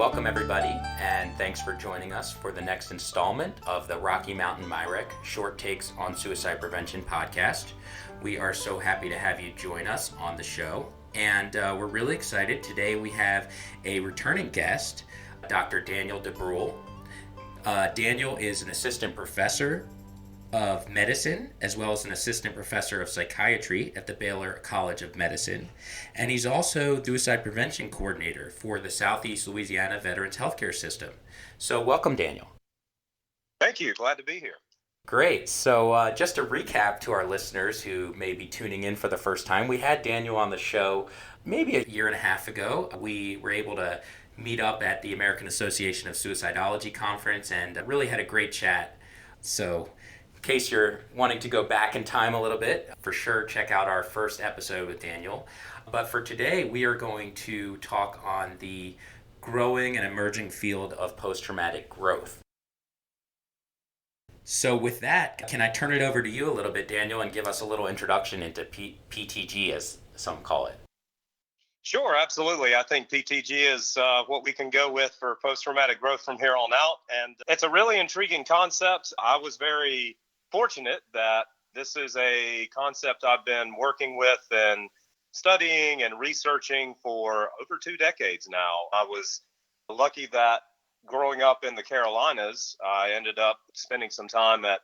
Welcome everybody, and thanks for joining us for the next installment of the Rocky Mountain MyRec Short Takes on Suicide Prevention podcast. We are so happy to have you join us on the show, and we're really excited. Today we have a returning guest, Dr. Daniel DeBrule. Daniel is an assistant professor of medicine as well as an assistant professor of psychiatry at the Baylor College of Medicine, and he's also suicide prevention coordinator for the Southeast Louisiana Veterans Healthcare System. So welcome, Daniel. Thank you. Glad to be here. Great. So just to recap to our listeners who may be tuning in for the first time, we had Daniel on the show maybe a year and a half ago. We were able to meet up at the American Association of Suicidology conference and really had a great chat. So in case you're wanting to go back in time a little bit, for sure check out our first episode with Daniel. But for today, we are going to talk on the growing and emerging field of post-traumatic growth. So with that, can I turn it over to you a little bit, Daniel, and give us a little introduction into PTG, as some call it? Sure, absolutely. I think PTG is what we can go with for post-traumatic growth from here on out. And it's a really intriguing concept. I was very fortunate that this is a concept I've been working with and studying and researching for over 2 decades now. I was lucky that growing up in the Carolinas, I ended up spending some time at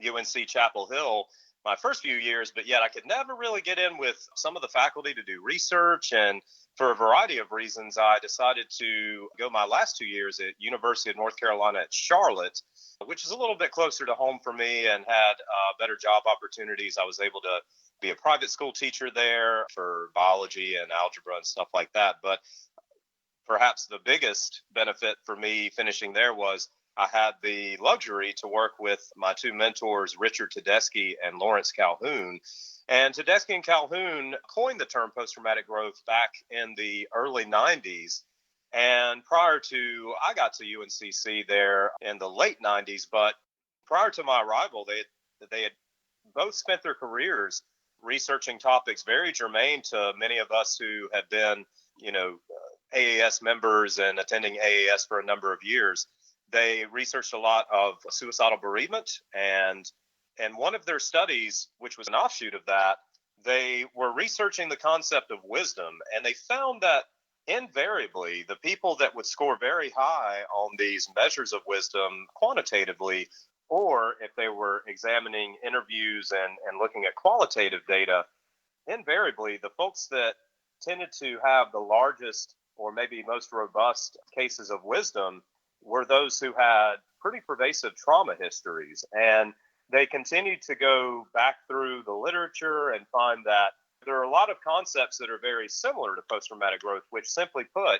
UNC Chapel Hill my first few years, but yet I could never really get in with some of the faculty to do research. And for a variety of reasons, I decided to go my last 2 years at University of North Carolina at Charlotte, which is a little bit closer to home for me and had better job opportunities. I was able to be a private school teacher there for biology and algebra and stuff like that. But perhaps the biggest benefit for me finishing there was I had the luxury to work with my 2 mentors, Richard Tedeschi and Lawrence Calhoun. And Tedeschi and Calhoun coined the term post-traumatic growth back in the early 90s. And prior to, I got to UNCC there in the late 90s, but prior to my arrival, they had both spent their careers researching topics very germane to many of us who had been, AAS members and attending AAS for a number of years. They researched a lot of suicidal bereavement, and one of their studies, which was an offshoot of that, they were researching the concept of wisdom, and they found that invariably the people that would score very high on these measures of wisdom quantitatively, or if they were examining interviews and looking at qualitative data, invariably the folks that tended to have the largest or maybe most robust cases of wisdom were those who had pretty pervasive trauma histories. And they continued to go back through the literature and find that there are a lot of concepts that are very similar to post-traumatic growth, which simply put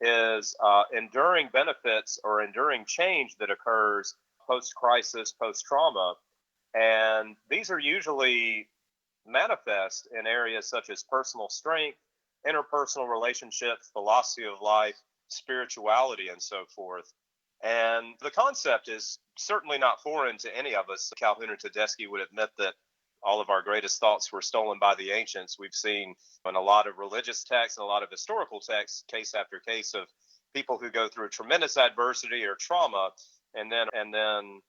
is enduring benefits or enduring change that occurs post-crisis, post-trauma. And these are usually manifest in areas such as personal strength, interpersonal relationships, philosophy of life, spirituality, and so forth. And the concept is certainly not foreign to any of us. Calhoun and Tedeschi would admit that all of our greatest thoughts were stolen by the ancients. We've seen in a lot of religious texts and a lot of historical texts, case after case of people who go through tremendous adversity or trauma and then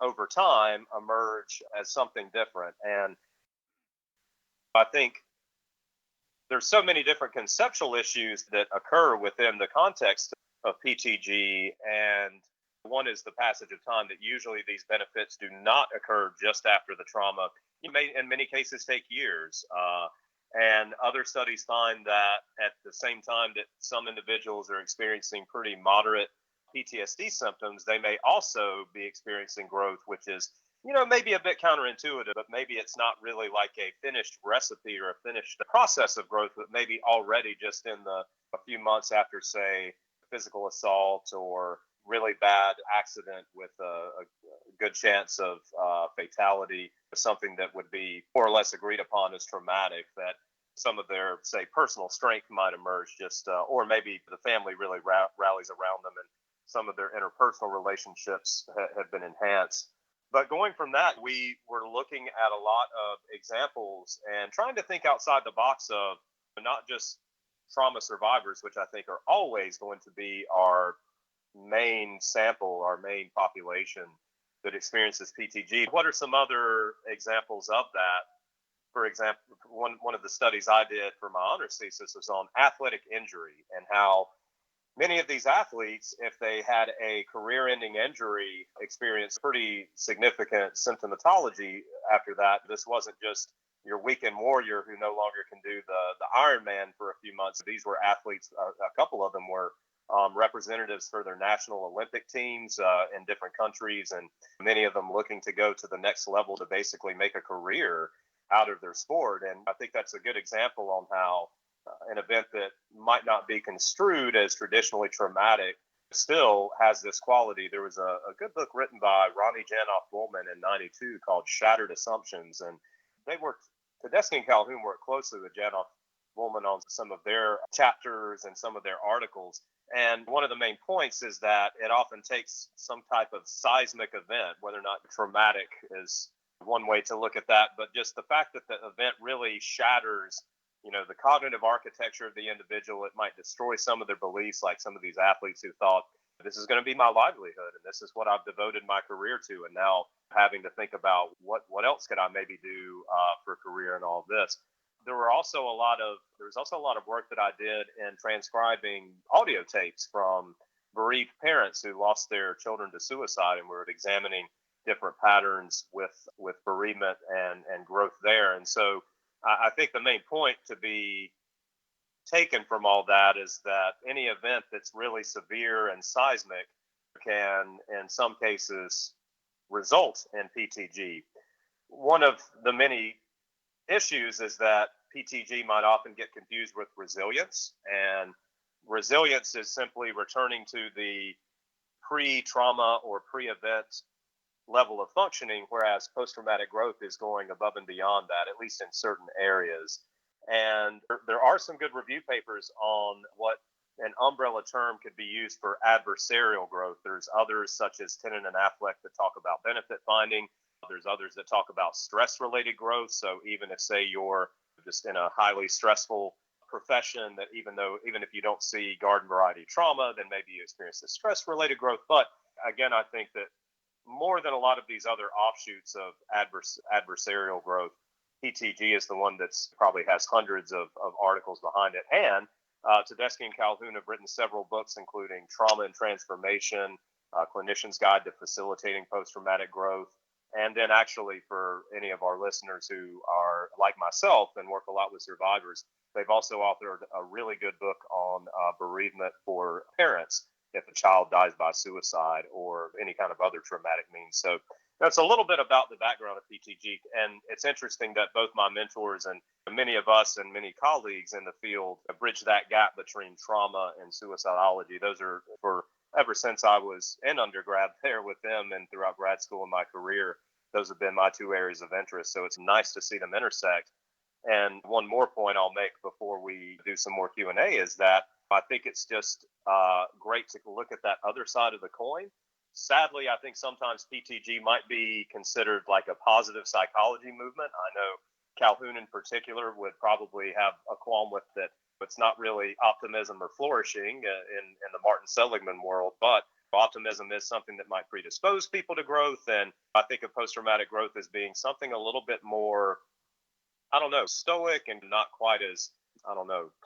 over time emerge as something different. And I think there's so many different conceptual issues that occur within the context of PTG, and one is the passage of time, that usually these benefits do not occur just after the trauma. You may, in many cases, take years. And other studies find that at the same time that some individuals are experiencing pretty moderate PTSD symptoms, they may also be experiencing growth, which is, maybe a bit counterintuitive, but maybe it's not really like a finished recipe or a finished process of growth, but maybe already just in a few months after, say, physical assault or really bad accident with a good chance of fatality, something that would be more or less agreed upon as traumatic, that some of their, say, personal strength might emerge or maybe the family really rallies around them and some of their interpersonal relationships have been enhanced. But going from that, we were looking at a lot of examples and trying to think outside the box of not just trauma survivors, which I think are always going to be our main sample, our main population that experiences PTG. What are some other examples of that? For example, one of the studies I did for my honors thesis was on athletic injury and how many of these athletes, if they had a career-ending injury, experienced pretty significant symptomatology after that. This wasn't just your weekend warrior who no longer can do the Ironman for a few months. These were athletes, a couple of them were representatives for their national Olympic teams in different countries, and many of them looking to go to the next level to basically make a career out of their sport. And I think that's a good example on how an event that might not be construed as traditionally traumatic still has this quality. There was a good book written by Ronnie Janoff-Bullman in '92 called Shattered Assumptions, and Tedeschi and Calhoun worked closely with Janoff-Bullman on some of their chapters and some of their articles. And one of the main points is that it often takes some type of seismic event, whether or not traumatic is one way to look at that, but just the fact that the event really shatters, the cognitive architecture of the individual. It might destroy some of their beliefs, like some of these athletes who thought, this is going to be my livelihood and this is what I've devoted my career to. And now having to think about what else could I maybe do for a career and all of this. There was also a lot of work that I did in transcribing audio tapes from bereaved parents who lost their children to suicide, and we're examining different patterns with bereavement and growth there. And so I think the main point to be taken from all that is that any event that's really severe and seismic can, in some cases, result in PTG. One of the many issues is that PTG might often get confused with resilience, and resilience is simply returning to the pre-trauma or pre-event level of functioning, whereas post-traumatic growth is going above and beyond that, at least in certain areas. And there are some good review papers on what an umbrella term could be used for adversarial growth. There's others such as Tennant and Affleck that talk about benefit finding. There's others that talk about stress-related growth. So even if, say, you're just in a highly stressful profession, that even if you don't see garden variety trauma, then maybe you experience the stress-related growth. But again, I think that more than a lot of these other offshoots of adversarial growth, PTG is the one that's probably has hundreds of articles behind it. And Tedeschi and Calhoun have written several books, including Trauma and Transformation, Clinician's Guide to Facilitating Post-Traumatic Growth. And then actually for any of our listeners who are like myself and work a lot with survivors, they've also authored a really good book on bereavement for parents if a child dies by suicide or any kind of other traumatic means. So that's a little bit about the background of PTG. And it's interesting that both my mentors and many of us and many colleagues in the field bridge that gap between trauma and suicidology. Those are ever since I was in undergrad there with them and throughout grad school and my career, those have been my two areas of interest. So it's nice to see them intersect. And one more point I'll make before we do some more Q&A is that I think it's just great to look at that other side of the coin. Sadly, I think sometimes PTG might be considered like a positive psychology movement. I know Calhoun in particular would probably have a qualm with that. It's not really optimism or flourishing in the Martin Seligman world, but optimism is something that might predispose people to growth. And I think of post-traumatic growth as being something a little bit more, stoic and not quite as,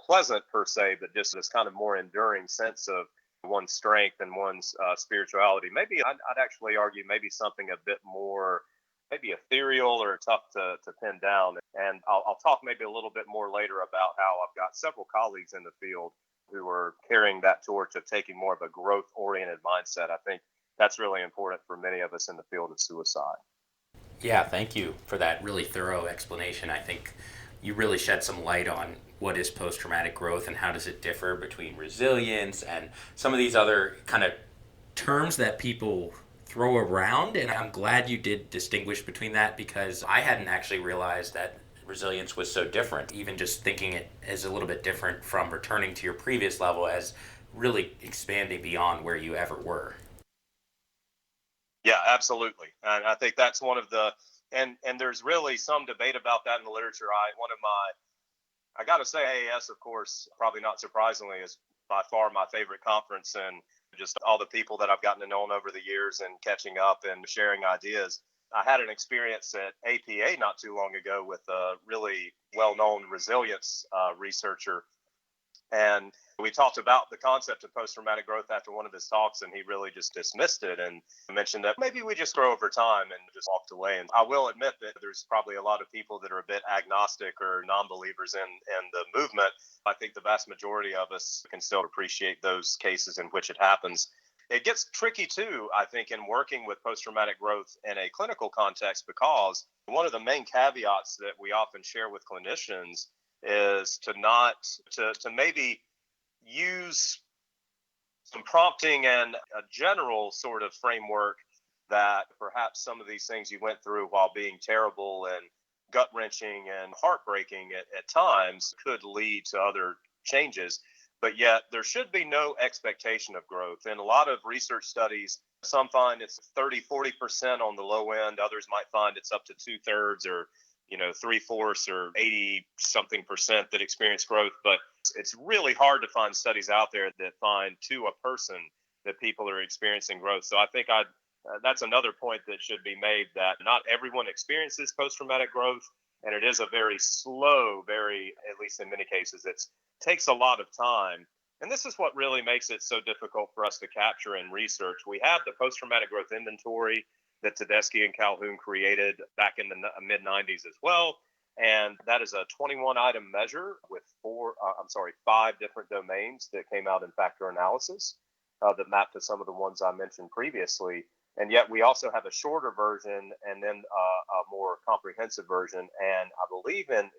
pleasant per se, but just this kind of more enduring sense of one's strength and one's spirituality. Maybe I'd actually argue maybe something a bit more maybe ethereal or tough to pin down. And I'll talk maybe a little bit more later about how I've got several colleagues in the field who are carrying that torch of taking more of a growth-oriented mindset. I think that's really important for many of us in the field of suicide. Yeah, thank you for that really thorough explanation. I think you really shed some light on what is post-traumatic growth and how does it differ between resilience and some of these other kind of terms that people throw around. And I'm glad you did distinguish between that, because I hadn't actually realized that resilience was so different. Even just thinking it as a little bit different from returning to your previous level as really expanding beyond where you ever were. Yeah, absolutely. And I think that's one of the, and there's really some debate about that in the literature. One of my I got to say, AAS, of course, probably not surprisingly, is by far my favorite conference, and just all the people that I've gotten to know over the years and catching up and sharing ideas. I had an experience at APA not too long ago with a really well-known resilience researcher. And we talked about the concept of post-traumatic growth after one of his talks, and he really just dismissed it and mentioned that maybe we just grow over time, and just walked away. And I will admit that there's probably a lot of people that are a bit agnostic or non-believers in the movement. I think the vast majority of us can still appreciate those cases in which it happens. It gets tricky too, I think, in working with post-traumatic growth in a clinical context, because one of the main caveats that we often share with clinicians is to maybe use some prompting and a general sort of framework that perhaps some of these things you went through, while being terrible and gut-wrenching and heartbreaking at times, could lead to other changes. But yet there should be no expectation of growth. In a lot of research studies, some find it's 30-40% on the low end. Others might find it's up to 2/3 or 3/4 or 80 something percent that experience growth. But it's really hard to find studies out there that find to a person that people are experiencing growth. So I think that's another point that should be made, that not everyone experiences post-traumatic growth. And it is a very slow, at least in many cases, it takes a lot of time. And this is what really makes it so difficult for us to capture in research. We have the post-traumatic growth inventory that Tedeschi and Calhoun created back in the mid-90s as well. And that is a 21-item measure with 5 different domains that came out in factor analysis that mapped to some of the ones I mentioned previously. And yet we also have a shorter version and then a more comprehensive version. And I believe in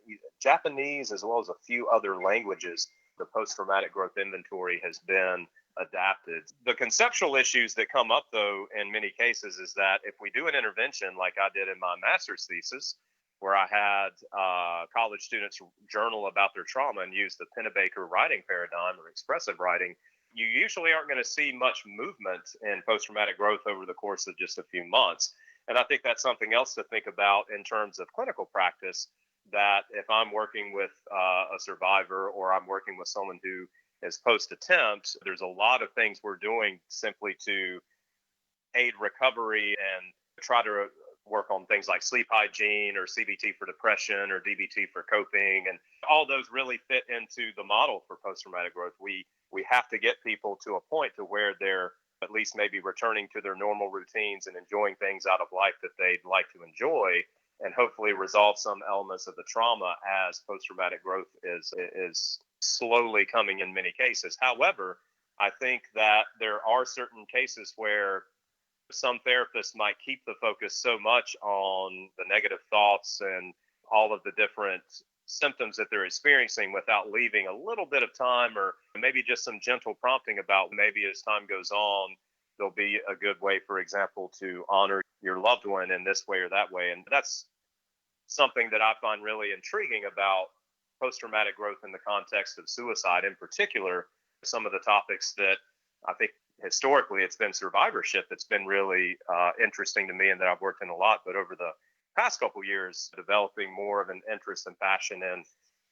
Japanese, as well as a few other languages, the post-traumatic growth inventory has been adapted. The conceptual issues that come up, though, in many cases, is that if we do an intervention like I did in my master's thesis, where I had college students journal about their trauma and use the Pennebaker writing paradigm or expressive writing, you usually aren't going to see much movement in post-traumatic growth over the course of just a few months. And I think that's something else to think about in terms of clinical practice, that if I'm working with a survivor, or I'm working with someone who is post-attempt, there's a lot of things we're doing simply to aid recovery and try to work on things like sleep hygiene, or CBT for depression, or DBT for coping. And all those really fit into the model for post-traumatic growth. We have to get people to a point to where they're at least maybe returning to their normal routines and enjoying things out of life that they'd like to enjoy, and hopefully resolve some elements of the trauma as post-traumatic growth is slowly coming in many cases. However, I think that there are certain cases where some therapists might keep the focus so much on the negative thoughts and all of the different symptoms that they're experiencing, without leaving a little bit of time, or maybe just some gentle prompting about, maybe as time goes on, there'll be a good way, for example, to honor your loved one in this way or that way. And that's something that I find really intriguing about post-traumatic growth in the context of suicide in particular. Some of the topics that I think historically it's been survivorship that's been really interesting to me, and that I've worked in a lot. But over the past couple of years, developing more of an interest and passion in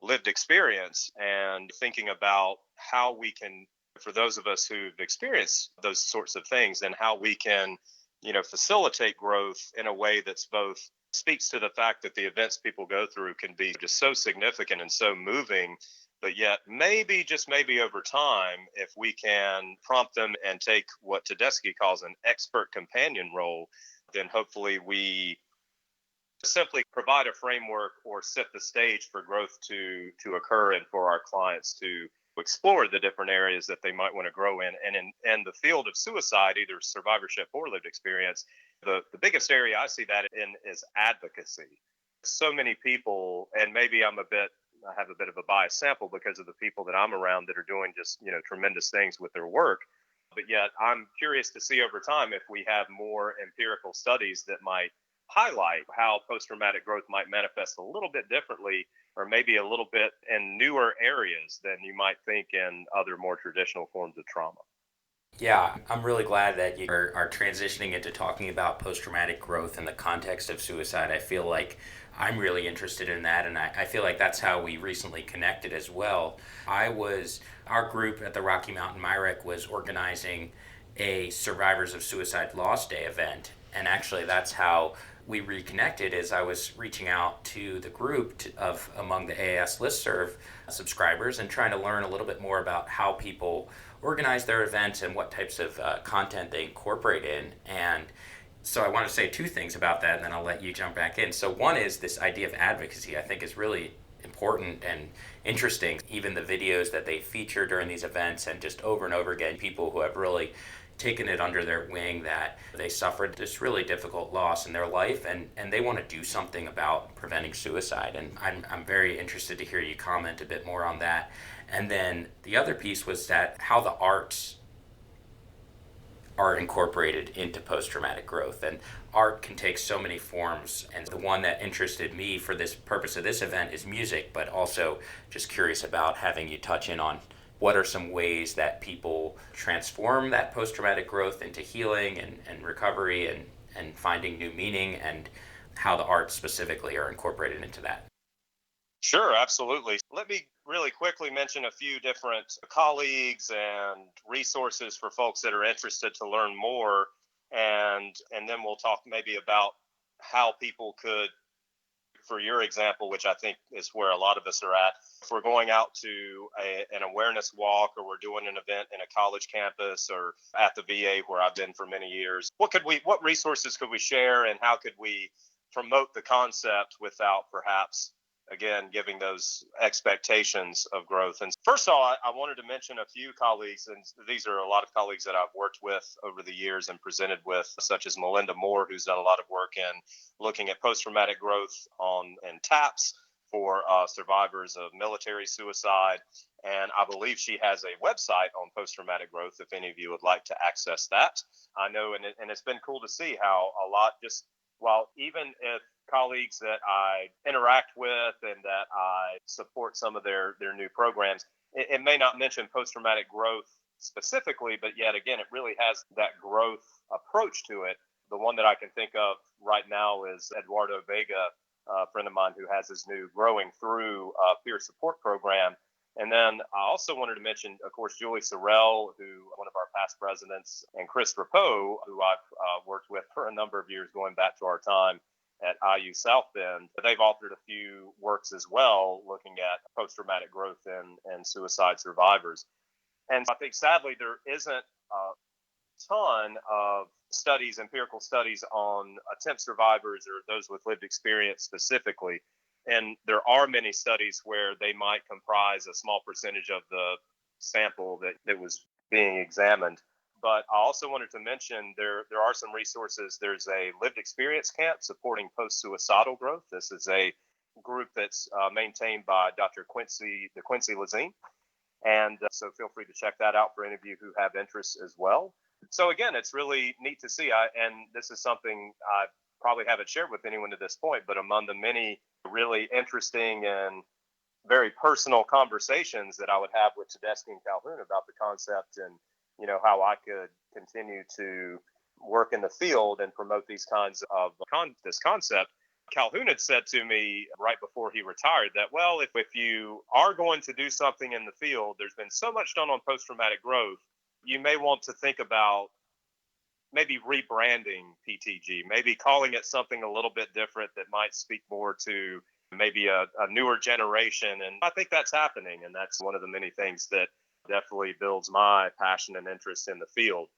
lived experience, and thinking about how we can, for those of us who've experienced those sorts of things, and how we can, facilitate growth in a way that's both speaks to the fact that the events people go through can be just so significant and so moving, but yet maybe, just maybe over time, if we can prompt them and take what Tedeschi calls an expert companion role, then hopefully we simply provide a framework or set the stage for growth to occur, and for our clients to explore the different areas that they might want to grow in. And in the field of suicide, either survivorship or lived experience, the biggest area I see that in is advocacy. So many people, and maybe I have a bit of a biased sample because of the people that I'm around that are doing just, tremendous things with their work. But yet I'm curious to see over time if we have more empirical studies that might highlight how post-traumatic growth might manifest a little bit differently, or maybe a little bit in newer areas than you might think in other more traditional forms of trauma. Yeah, I'm really glad that you are transitioning into talking about post traumatic growth in the context of suicide. I feel like I'm really interested in that, and I feel like that's how we recently connected as well. Our group at the Rocky Mountain MyRec was organizing a Survivors of Suicide Loss Day event, and actually that's how we reconnected as I was reaching out to the group of among the AAS listserv subscribers and trying to learn a little bit more about how people organize their events and what types of content they incorporate in. And so I want to say two things about that, and then I'll let you jump back in. So one is this idea of advocacy, I think, is really important and interesting. Even the videos that they feature during these events, and just over and over again, people who have really taken it under their wing that they suffered this really difficult loss in their life, and they want to do something about preventing suicide. And I'm very interested to hear you comment a bit more on that. And then the other piece was that how the arts are incorporated into post-traumatic growth, and art can take so many forms, and the one that interested me for this purpose of this event is music, but also just curious about having you touch in on what are some ways that people transform that post-traumatic growth into healing and recovery and finding new meaning, and how the arts specifically are incorporated into that. Sure, absolutely. Let me really quickly mention a few different colleagues and resources for folks that are interested to learn more, and then we'll talk maybe about how people could, for your example, which I think is where a lot of us are at, if we're going out to an awareness walk, or we're doing an event in a college campus or at the VA where I've been for many years, what resources could we share, and how could we promote the concept without perhaps, again, giving those expectations of growth? And first of all, I wanted to mention a few colleagues, and these are a lot of colleagues that I've worked with over the years and presented with, such as Melinda Moore, who's done a lot of work in looking at post-traumatic growth and TAPS for survivors of military suicide. And I believe she has a website on post-traumatic growth if any of you would like to access that. I know, and it's been cool to see how a lot, just while even if colleagues that I interact with and that I support some of their new programs, it may not mention post-traumatic growth specifically, but yet again, it really has that growth approach to it. The one that I can think of right now is Eduardo Vega, a friend of mine who has his new Growing Through peer support program. And then I also wanted to mention, of course, Julie Sorrell, who one of our past presidents, and Chris Rapeau, who I've worked with for a number of years, going back to our time at IU South Bend. They've authored a few works as well, looking at post-traumatic growth and suicide survivors. And I think, sadly, there isn't a ton of studies, empirical studies on attempt survivors or those with lived experience specifically. And there are many studies where they might comprise a small percentage of the sample that was being examined. But I also wanted to mention there are some resources. There's a lived experience camp supporting post-suicidal growth. This is a group that's maintained by Dr. Quincy Lazine. And so feel free to check that out for any of you who have interests as well. So again, it's really neat to see. And this is something I probably haven't shared with anyone at this point, but among the many really interesting and very personal conversations that I would have with Tedeschi and Calhoun about the concept, and how I could continue to work in the field and promote these kinds of this concept. Calhoun had said to me right before he retired that, well, if you are going to do something in the field, there's been so much done on post-traumatic growth, you may want to think about maybe rebranding PTG, maybe calling it something a little bit different that might speak more to maybe a newer generation. And I think that's happening. And that's one of the many things that definitely builds my passion and interest in the field.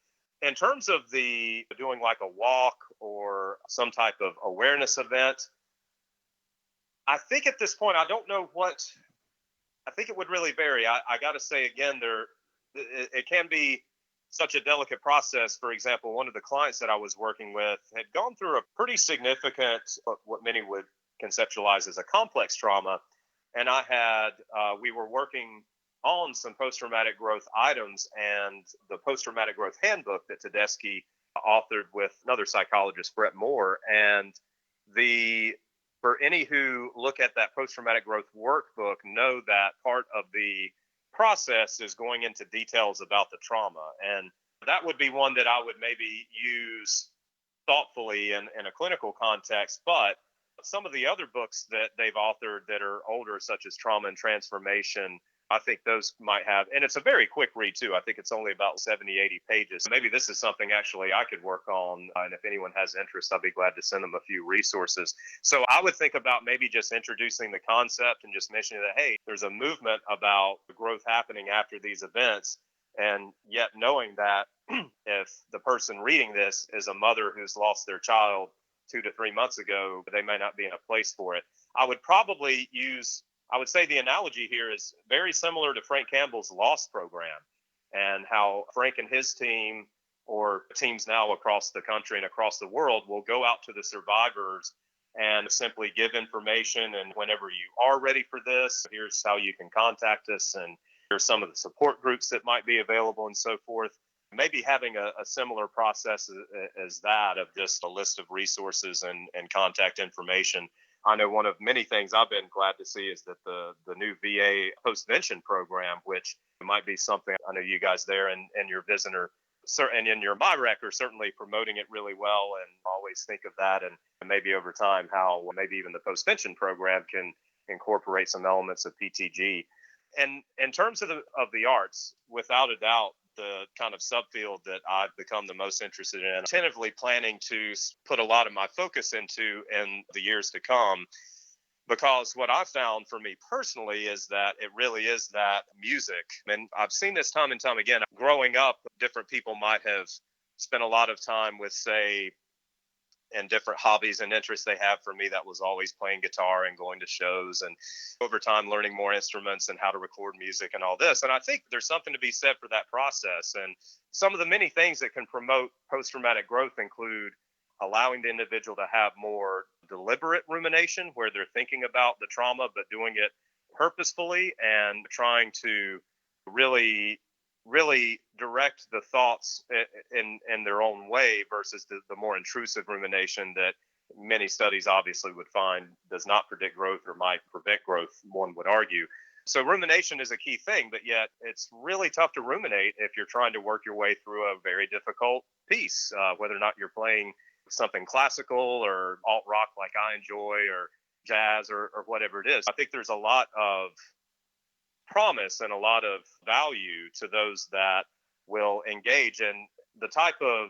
In terms of the doing like a walk or some type of awareness event, I think at this point, I don't know I think it would really vary. I got to say again, it can be such a delicate process. For example, one of the clients that I was working with had gone through a pretty significant, what many would conceptualize as a complex trauma. And we were working on some post-traumatic growth items, and the post-traumatic growth handbook that Tedeschi authored with another psychologist, Brett Moore. And for any who look at that post-traumatic growth workbook, know that part of the process is going into details about the trauma. And that would be one that I would maybe use thoughtfully in a clinical context. But some of the other books that they've authored that are older, such as Trauma and Transformation, I think those might have, and it's a very quick read too. I think it's only about 70, 80 pages. Maybe this is something actually I could work on. And if anyone has interest, I'll be glad to send them a few resources. So I would think about maybe just introducing the concept and just mentioning that, hey, there's a movement about growth happening after these events. And yet knowing that if the person reading this is a mother who's lost their child 2 to 3 months ago, they may not be in a place for it. I would say the analogy here is very similar to Frank Campbell's Lost program, and how Frank and his team, or teams now across the country and across the world, will go out to the survivors and simply give information. And whenever you are ready for this, here's how you can contact us, and here's some of the support groups that might be available, and so forth. Maybe having a similar process as that, of just a list of resources and contact information. I know one of many things I've been glad to see is that the new VA postvention program, which might be something, I know you guys there and your visitor and in your MyRec are certainly promoting it really well, and always think of that, and maybe over time how maybe even the postvention program can incorporate some elements of PTG. And in terms of the arts, without a doubt, the kind of subfield that I've become the most interested in, tentatively planning to put a lot of my focus into in the years to come. Because what I found for me personally is that it really is that music. And I've seen this time and time again. Growing up, different people might have spent a lot of time with, say, and different hobbies and interests they have. For me, that was always playing guitar and going to shows, and over time learning more instruments and how to record music and all this. And I think there's something to be said for that process. And some of the many things that can promote post-traumatic growth include allowing the individual to have more deliberate rumination, where they're thinking about the trauma but doing it purposefully, and trying to really direct the thoughts in their own way, versus the more intrusive rumination that many studies obviously would find does not predict growth, or might prevent growth, one would argue. So rumination is a key thing, but yet it's really tough to ruminate if you're trying to work your way through a very difficult piece, whether or not you're playing something classical or alt rock like I enjoy, or jazz, or whatever it is. I think there's a lot of promise and a lot of value to those that will engage in the type of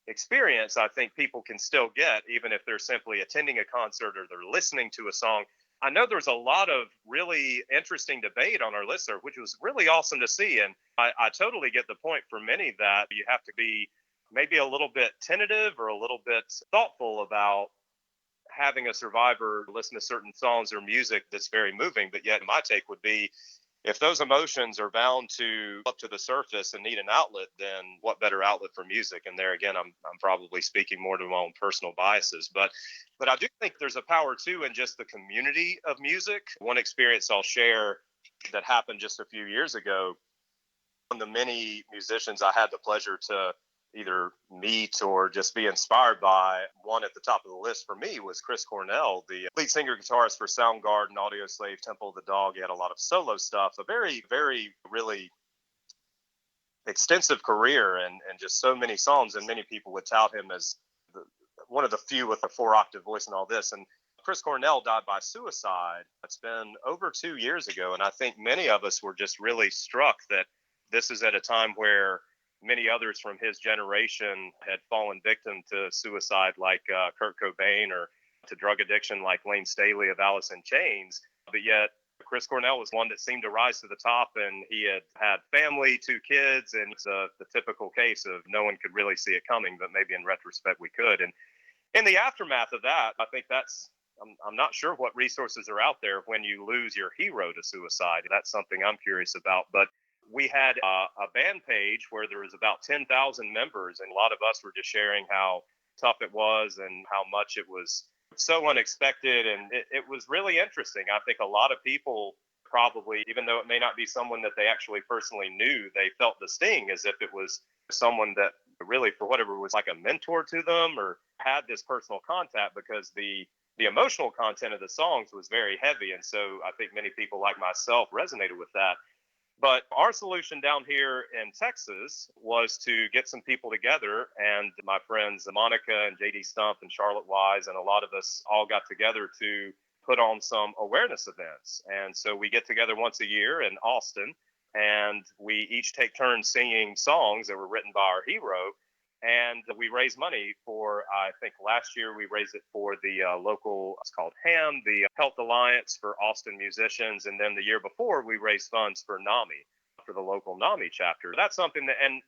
experience I think people can still get, even if they're simply attending a concert or they're listening to a song. I know there's a lot of really interesting debate on our listserv, which was really awesome to see. And I totally get the point for many that you have to be maybe a little bit tentative or a little bit thoughtful about having a survivor listen to certain songs or music that's very moving. But yet my take would be, if those emotions are bound to up to the surface and need an outlet, then what better outlet for music? And there again, I'm probably speaking more to my own personal biases, but I do think there's a power too in just the community of music. One experience I'll share that happened just a few years ago, one of the many musicians I had the pleasure to either meet or just be inspired by, one at the top of the list for me was Chris Cornell, the lead singer guitarist for Soundgarden, Audioslave, Temple of the Dog. He had a lot of solo stuff, a very, very, really extensive career, and just so many songs, and many people would tout him as one of the few with a 4-octave voice and all this. And Chris Cornell died by suicide. It's been over 2 years ago, and I think many of us were just really struck that this is at a time where many others from his generation had fallen victim to suicide, like Kurt Cobain, or to drug addiction like Lane Staley of Alice in Chains. But yet Chris Cornell was one that seemed to rise to the top, and he had family, 2 kids, and it's the typical case of no one could really see it coming, but maybe in retrospect we could. And in the aftermath of that, I think I'm not sure what resources are out there when you lose your hero to suicide. That's something I'm curious about. But we had a band page where there was about 10,000 members, and a lot of us were just sharing how tough it was and how much it was so unexpected. And it was really interesting. I think a lot of people probably, even though it may not be someone that they actually personally knew, they felt the sting as if it was someone that really, for whatever, was like a mentor to them or had this personal contact, because the emotional content of the songs was very heavy. And so I think many people like myself resonated with that. But our solution down here in Texas was to get some people together, and my friends Monica and JD Stump and Charlotte Wise and a lot of us all got together to put on some awareness events. And so we get together once a year in Austin, and we each take turns singing songs that were written by our hero. And we raise money for, I think last year we raised it for the local, it's called HAM, the Health Alliance for Austin Musicians. And then the year before, we raised funds for NAMI, for the local NAMI chapter. That's something that, and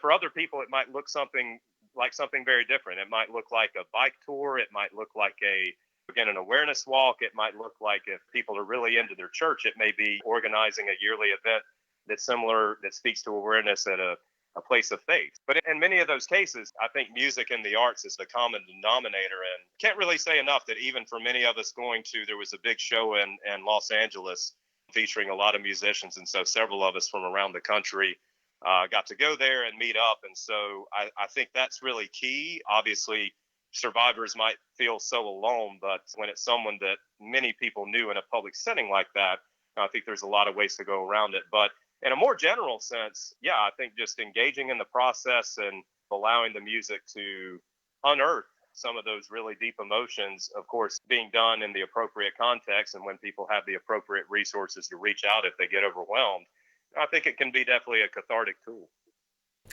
for other people, it might look something very different. It might look like a bike tour. It might look like an awareness walk. It might look like, if people are really into their church, it may be organizing a yearly event that's similar, that speaks to awareness at a place of faith. But in many of those cases, I think music and the arts is the common denominator. And can't really say enough that even for many of us there was a big show in Los Angeles featuring a lot of musicians. And so several of us from around the country got to go there and meet up. And so I think that's really key. Obviously, survivors might feel so alone, but when it's someone that many people knew in a public setting like that, I think there's a lot of ways to go around it. But in a more general sense, yeah, I think just engaging in the process and allowing the music to unearth some of those really deep emotions, of course, being done in the appropriate context and when people have the appropriate resources to reach out if they get overwhelmed, I think it can be definitely a cathartic tool.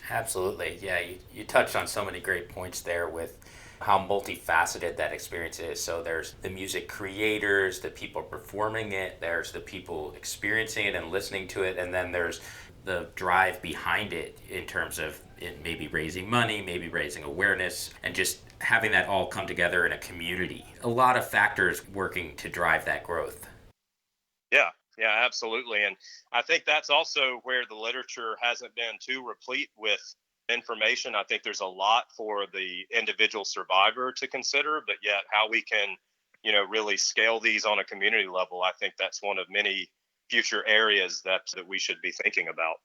Absolutely. Yeah, you touched on so many great points there with how multifaceted that experience is. So there's the music creators, the people performing it, there's the people experiencing it and listening to it, and then there's the drive behind it in terms of it maybe raising money, maybe raising awareness, and just having that all come together in a community. A lot of factors working to drive that growth. Yeah, absolutely. And I think that's also where the literature hasn't been too replete with information. I think there's a lot for the individual survivor to consider, but yet how we can, really scale these on a community level, I think that's one of many future areas that we should be thinking about.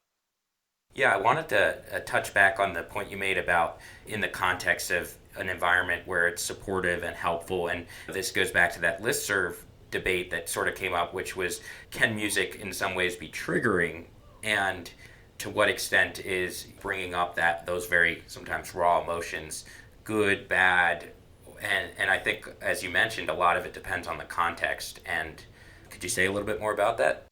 Yeah, I wanted to touch back on the point you made about in the context of an environment where it's supportive and helpful. And this goes back to that listserv debate that sort of came up, which was, can music in some ways be triggering? And to what extent is bringing up those very sometimes raw emotions good, bad? And I think, as you mentioned, a lot of it depends on the context. And could you say a little bit more about that?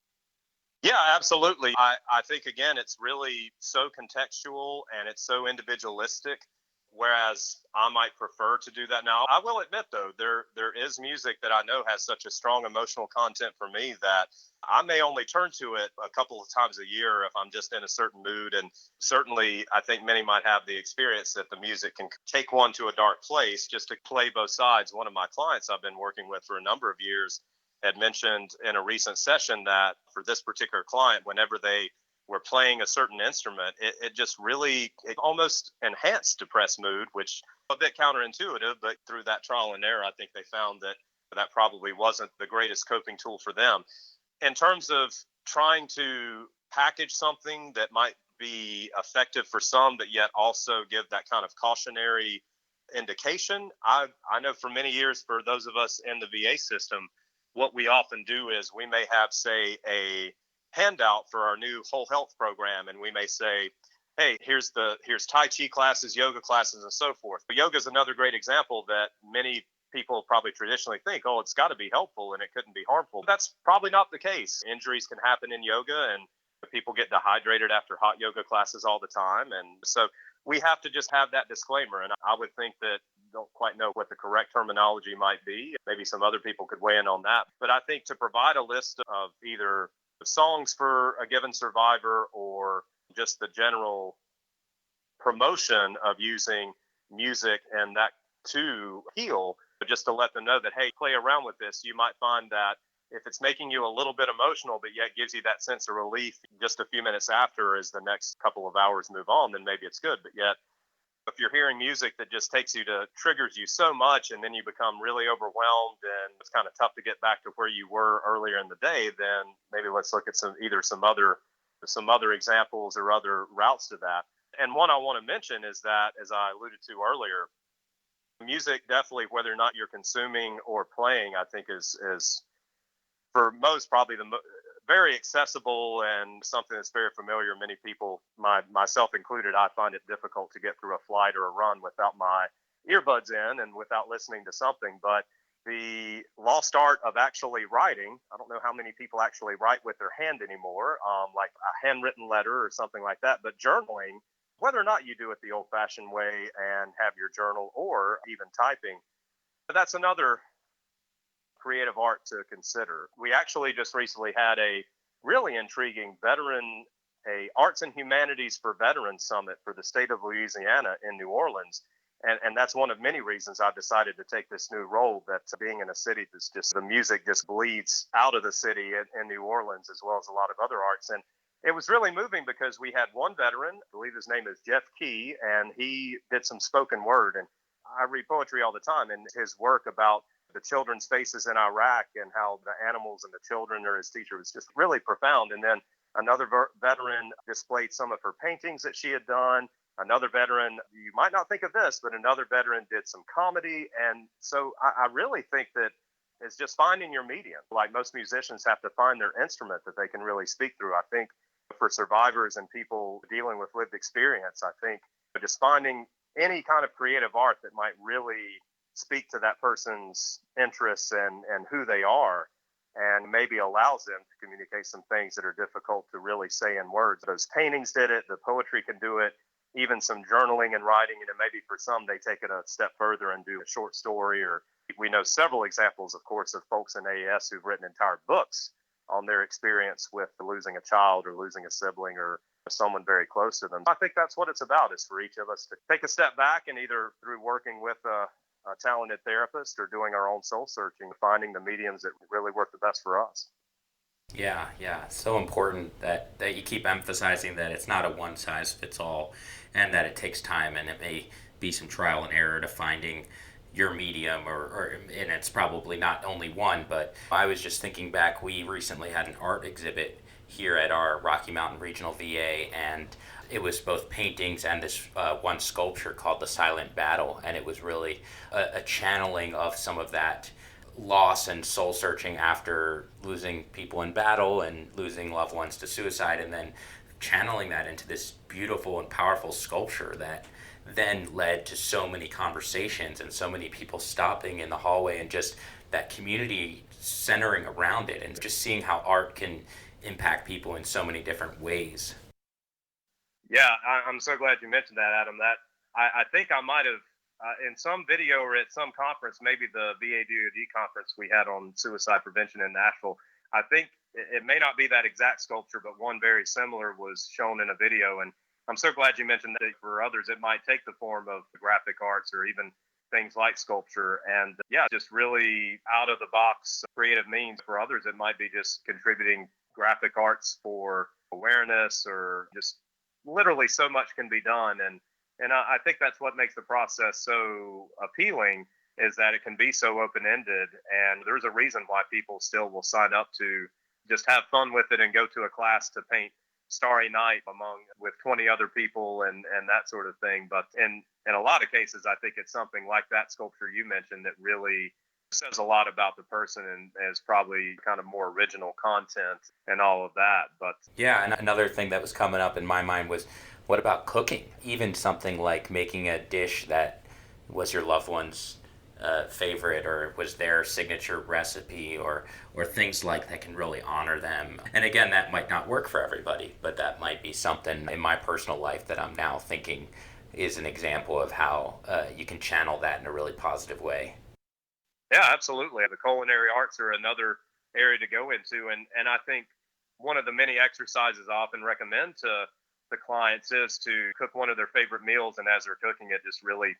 Yeah, absolutely. I think, again, it's really so contextual and it's so individualistic, whereas I might prefer to do that now. I will admit, though, there is music that I know has such a strong emotional content for me that I may only turn to it a couple of times a year if I'm just in a certain mood. And certainly, I think many might have the experience that the music can take one to a dark place. Just to play both sides, one of my clients I've been working with for a number of years had mentioned in a recent session that for this particular client, whenever they were playing a certain instrument, it just really, it almost enhanced depressed mood, which a bit counterintuitive, but through that trial and error, I think they found that probably wasn't the greatest coping tool for them. In terms of trying to package something that might be effective for some, but yet also give that kind of cautionary indication, I know for many years, for those of us in the VA system, what we often do is we may have, say, a handout for our new whole health program, and we may say, hey, here's Tai Chi classes, yoga classes, and so forth. But yoga is another great example that many people probably traditionally think, oh, it's got to be helpful and it couldn't be harmful. That's probably not the case. Injuries can happen in yoga, and people get dehydrated after hot yoga classes all the time. And so we have to just have that disclaimer. And I would think that don't quite know what the correct terminology might be. Maybe some other people could weigh in on that. But I think to provide a list of either songs for a given survivor or just the general promotion of using music and that to heal, but just to let them know that, hey, play around with this. You might find that if it's making you a little bit emotional, but yet gives you that sense of relief just a few minutes after as the next couple of hours move on, then maybe it's good. But yet, if you're hearing music that just triggers you so much, and then you become really overwhelmed and it's kind of tough to get back to where you were earlier in the day, then maybe let's look at some other examples or other routes to that. And one I want to mention is that, as I alluded to earlier, music definitely, whether or not you're consuming or playing, I think is for most probably very accessible and something that's very familiar. Many people, myself included, I find it difficult to get through a flight or a run without my earbuds in and without listening to something. But the lost art of actually writing, I don't know how many people actually write with their hand anymore, like a handwritten letter or something like that. But journaling, whether or not you do it the old-fashioned way and have your journal or even typing, that's another creative art to consider. We actually just recently had a really intriguing a Arts and Humanities for Veterans Summit for the state of Louisiana in New Orleans. And that's one of many reasons I've decided to take this new role, that being in a city that's just, the music just bleeds out of the city in New Orleans, as well as a lot of other arts. And it was really moving because we had one veteran, I believe his name is Jeff Key, and he did some spoken word. And I read poetry all the time, and his work about the children's faces in Iraq and how the animals and the children are his teacher was just really profound. And then another veteran displayed some of her paintings that she had done. Another veteran, you might not think of this, but another veteran did some comedy. And so I really think that it's just finding your medium. Like most musicians have to find their instrument that they can really speak through. I think for survivors and people dealing with lived experience, I think just finding any kind of creative art that might really speak to that person's interests and who they are, and maybe allows them to communicate some things that are difficult to really say in words. Those paintings did it, the poetry can do it, even some journaling and writing, and maybe for some they take it a step further and do a short story. Or we know several examples, of course, of folks in AAS who've written entire books on their experience with losing a child or losing a sibling or someone very close to them. I think that's what it's about, is for each of us to take a step back and either through working with a talented therapist or doing our own soul searching, finding the mediums that really work the best for us. Yeah, so important that you keep emphasizing that it's not a one size fits all, and that it takes time, and it may be some trial and error to finding your medium, and it's probably not only one. But I was just thinking back, we recently had an art exhibit here at our Rocky Mountain Regional VA, and it was both paintings and this one sculpture called The Silent Battle, and it was really a channeling of some of that loss and soul searching after losing people in battle and losing loved ones to suicide, and then channeling that into this beautiful and powerful sculpture that then led to so many conversations and so many people stopping in the hallway, and just that community centering around it, and just seeing how art can impact people in so many different ways. Yeah, I'm so glad you mentioned that, Adam. That I think I might have in some video or at some conference, maybe the VA DoD conference we had on suicide prevention in Nashville. I think it may not be that exact sculpture, but one very similar was shown in a video. And I'm so glad you mentioned that. For others, it might take the form of graphic arts or even things like sculpture. And yeah, just really out of the box creative means. For others, it might be just contributing graphic arts for awareness, or just literally so much can be done. And I think that's what makes the process so appealing, is that it can be so open-ended. And there's a reason why people still will sign up to just have fun with it and go to a class to paint Starry Night with 20 other people and that sort of thing. But in a lot of cases, I think it's something like that sculpture you mentioned that really says a lot about the person and is probably kind of more original content and all of that. But yeah, and another thing that was coming up in my mind was, what about cooking? Even something like making a dish that was your loved one's favorite, or was their signature recipe, or things like that can really honor them. And again, that might not work for everybody, but that might be something in my personal life that I'm now thinking is an example of how you can channel that in a really positive way. Yeah, absolutely. The culinary arts are another area to go into. And I think one of the many exercises I often recommend to the clients is to cook one of their favorite meals. And as they're cooking it, just really,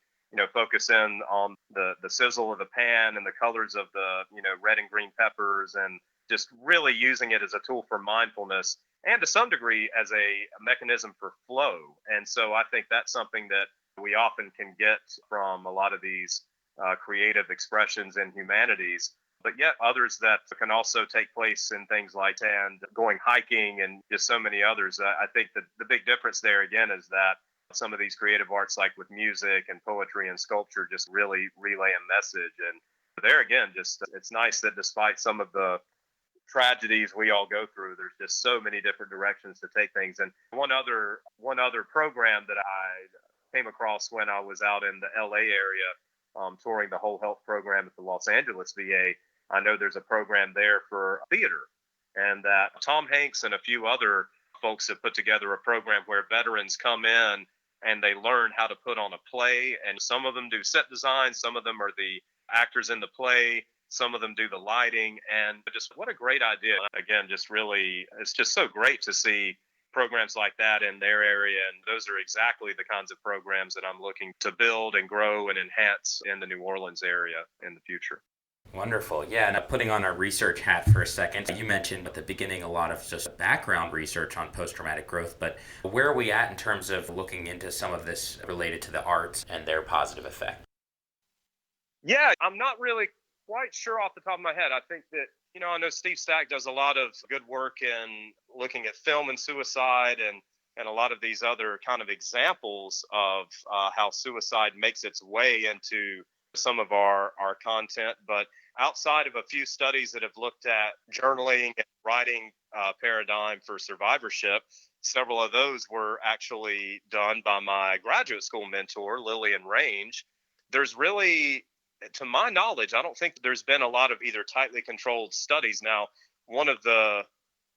focus in on the sizzle of the pan and the colors of the, red and green peppers, and just really using it as a tool for mindfulness and to some degree as a mechanism for flow. And so I think that's something that we often can get from a lot of these creative expressions in humanities, but yet others that can also take place in things like and going hiking and just so many others. I think that the big difference there again is that some of these creative arts, like with music and poetry and sculpture, just really relay a message. And there again, just it's nice that despite some of the tragedies we all go through. There's just so many different directions to take things. And one other program that I came across when I was out in the LA area, touring the whole health program at the Los Angeles VA. I know there's a program there for theater, and that Tom Hanks and a few other folks have put together a program where veterans come in and they learn how to put on a play. And some of them do set design, some of them are the actors in the play, some of them do the lighting. And just what a great idea. Again, just really, it's just so great to see programs like that in their area. And those are exactly the kinds of programs that I'm looking to build and grow and enhance in the New Orleans area in the future. Wonderful. Yeah, and putting on our research hat for a second, you mentioned at the beginning a lot of just background research on post-traumatic growth, but where are we at in terms of looking into some of this related to the arts and their positive effect? Yeah, I'm not really quite sure off the top of my head. I think that, I know Steve Stack does a lot of good work in looking at film and suicide and a lot of these other kind of examples of how suicide makes its way into some of our content. But outside of a few studies that have looked at journaling and writing paradigm for survivorship, several of those were actually done by my graduate school mentor, Lillian Range. There's really, to my knowledge, I don't think there's been a lot of either tightly controlled studies. Now, one of the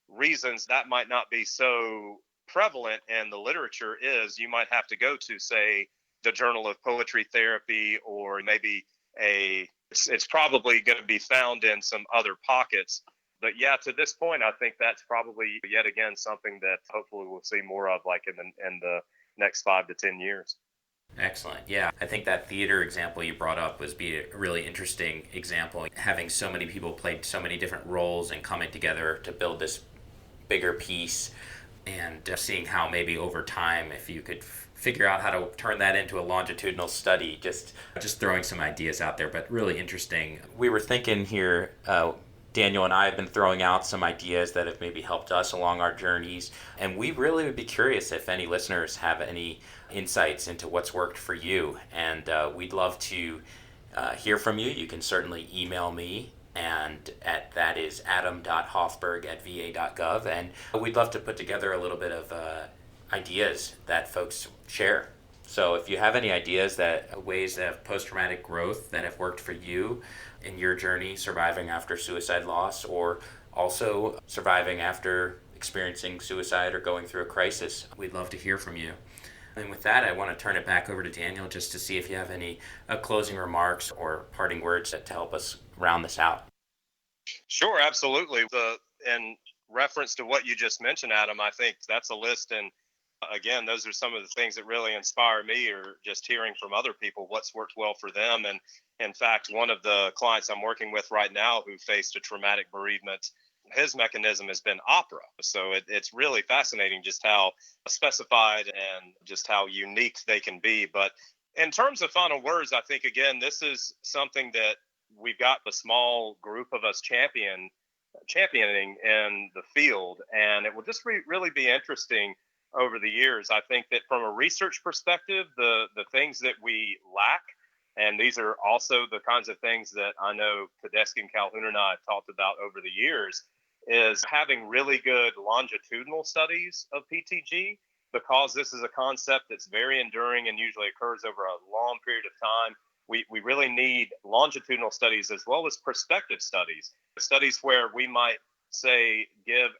reasons that might not be so prevalent in the literature is you might have to go to, say, the Journal of Poetry Therapy, or maybe it's probably going to be found in some other pockets. But yeah, to this point, I think that's probably yet again something that hopefully we'll see more of, like in the next 5 to 10 years. Excellent. Yeah, I think that theater example you brought up was a really interesting example. Having so many people played so many different roles and coming together to build this bigger piece, and seeing how maybe over time, if you could figure out how to turn that into a longitudinal study, just throwing some ideas out there, but really interesting. We were thinking here, Daniel and I have been throwing out some ideas that have maybe helped us along our journeys, and we really would be curious if any listeners have any insights into what's worked for you, and we'd love to hear from you. You can certainly email me, and that is adam.hoffberg@va.gov, and we'd love to put together a little bit of ideas that folks share. So if you have any ideas, ways of post-traumatic growth that have worked for you in your journey surviving after suicide loss, or also surviving after experiencing suicide or going through a crisis, we'd love to hear from you. And with that, I want to turn it back over to Daniel just to see if you have any closing remarks or parting words to help us round this out. Sure, absolutely. In reference to what you just mentioned, Adam, I think that's a list. And again, those are some of the things that really inspire me, or just hearing from other people what's worked well for them. And in fact, one of the clients I'm working with right now who faced a traumatic bereavement, his mechanism has been opera. So it's really fascinating just how specified and just how unique they can be. But in terms of final words, I think, again, this is something that we've got a small group of us championing in the field. And it will just really be interesting over the years. I think that from a research perspective, the things that we lack, and these are also the kinds of things that I know Tedeschi and Calhoun and I have talked about over the years, is having really good longitudinal studies of PTG, because this is a concept that's very enduring and usually occurs over a long period of time. We really need longitudinal studies as well as prospective studies where we might, say, give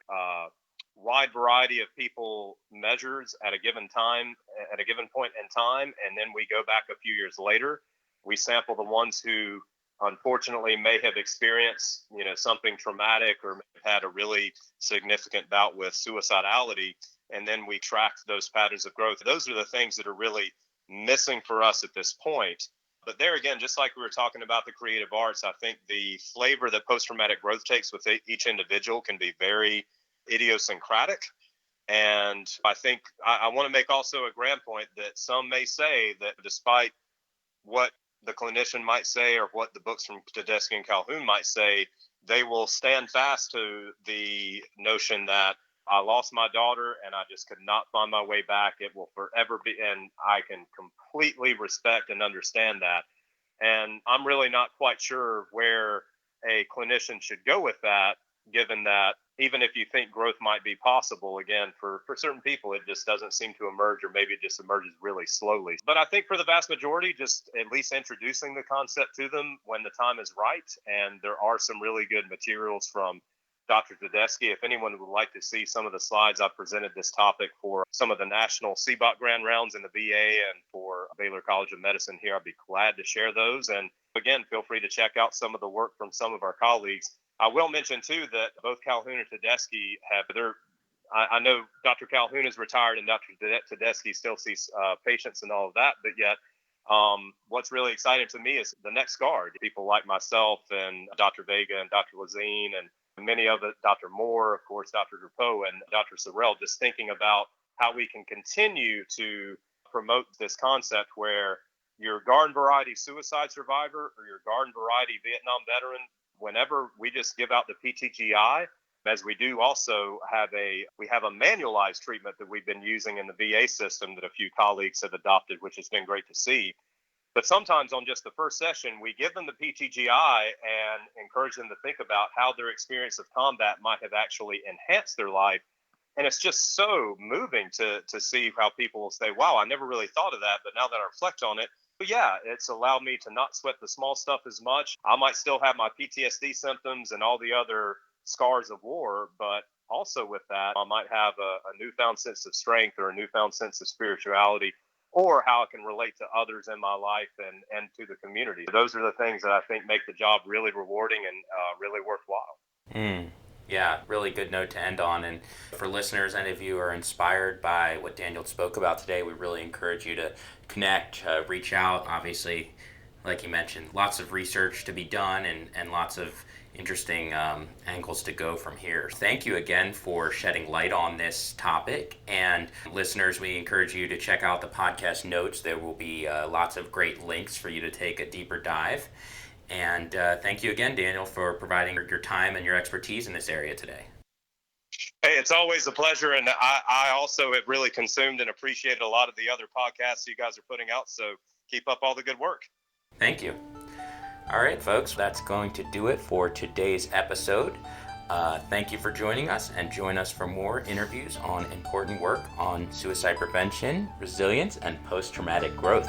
wide variety of people measures at a given time, at a given point in time, and then we go back a few years later. We sample the ones who unfortunately may have experienced, something traumatic, or had a really significant bout with suicidality, and then we track those patterns of growth. Those are the things that are really missing for us at this point. But there again, just like we were talking about the creative arts, I think the flavor that post-traumatic growth takes with each individual can be very idiosyncratic. And I think I want to make also a grand point that some may say that despite what the clinician might say, or what the books from Tedeschi and Calhoun might say, they will stand fast to the notion that I lost my daughter and I just could not find my way back. It will forever be, and I can completely respect and understand that. And I'm really not quite sure where a clinician should go with that, given that even if you think growth might be possible, again, for certain people, it just doesn't seem to emerge, or maybe it just emerges really slowly. But I think for the vast majority, just at least introducing the concept to them when the time is right. And there are some really good materials from Dr. Tedeschi. If anyone would like to see some of the slides, I presented this topic for some of the national CBOT grand rounds in the VA and for Baylor College of Medicine here. I'd be glad to share those. And again, feel free to check out some of the work from some of our colleagues. I will mention too that both Calhoun and Tedeschi have I know Dr. Calhoun is retired and Dr. Tedeschi still sees patients and all of that, but yet what's really exciting to me is the next guard. People like myself and Dr. Vega and Dr. Lazine and many of it, Dr. Moore, of course, Dr. Dupeau and Dr. Sorrell, just thinking about how we can continue to promote this concept where your garden variety suicide survivor or your garden variety Vietnam veteran, whenever we just give out the PTGI, as we do also we have a manualized treatment that we've been using in the VA system that a few colleagues have adopted, which has been great to see. But sometimes on just the first session, we give them the PTGI and encourage them to think about how their experience of combat might have actually enhanced their life. And it's just so moving to see how people will say, wow, I never really thought of that. But now that I reflect on it, but yeah, it's allowed me to not sweat the small stuff as much. I might still have my PTSD symptoms and all the other scars of war, but also with that, I might have a newfound sense of strength or a newfound sense of spirituality, or how it can relate to others in my life and to the community. Those are the things that I think make the job really rewarding and really worthwhile. Yeah, really good note to end on. And for listeners, any of you are inspired by what Daniel spoke about today, we really encourage you to connect, reach out. Obviously, like you mentioned, lots of research to be done and lots of interesting angles to go from here. Thank you again for shedding light on this topic. And listeners, we encourage you to check out the podcast notes. There will be lots of great links for you to take a deeper dive. And thank you again, Daniel, for providing your time and your expertise in this area today. Hey, it's always a pleasure. And I also have really consumed and appreciated a lot of the other podcasts you guys are putting out. So keep up all the good work. Thank you. All right, folks, that's going to do it for today's episode. Thank you for joining us, and join us for more interviews on important work on suicide prevention, resilience, and post-traumatic growth.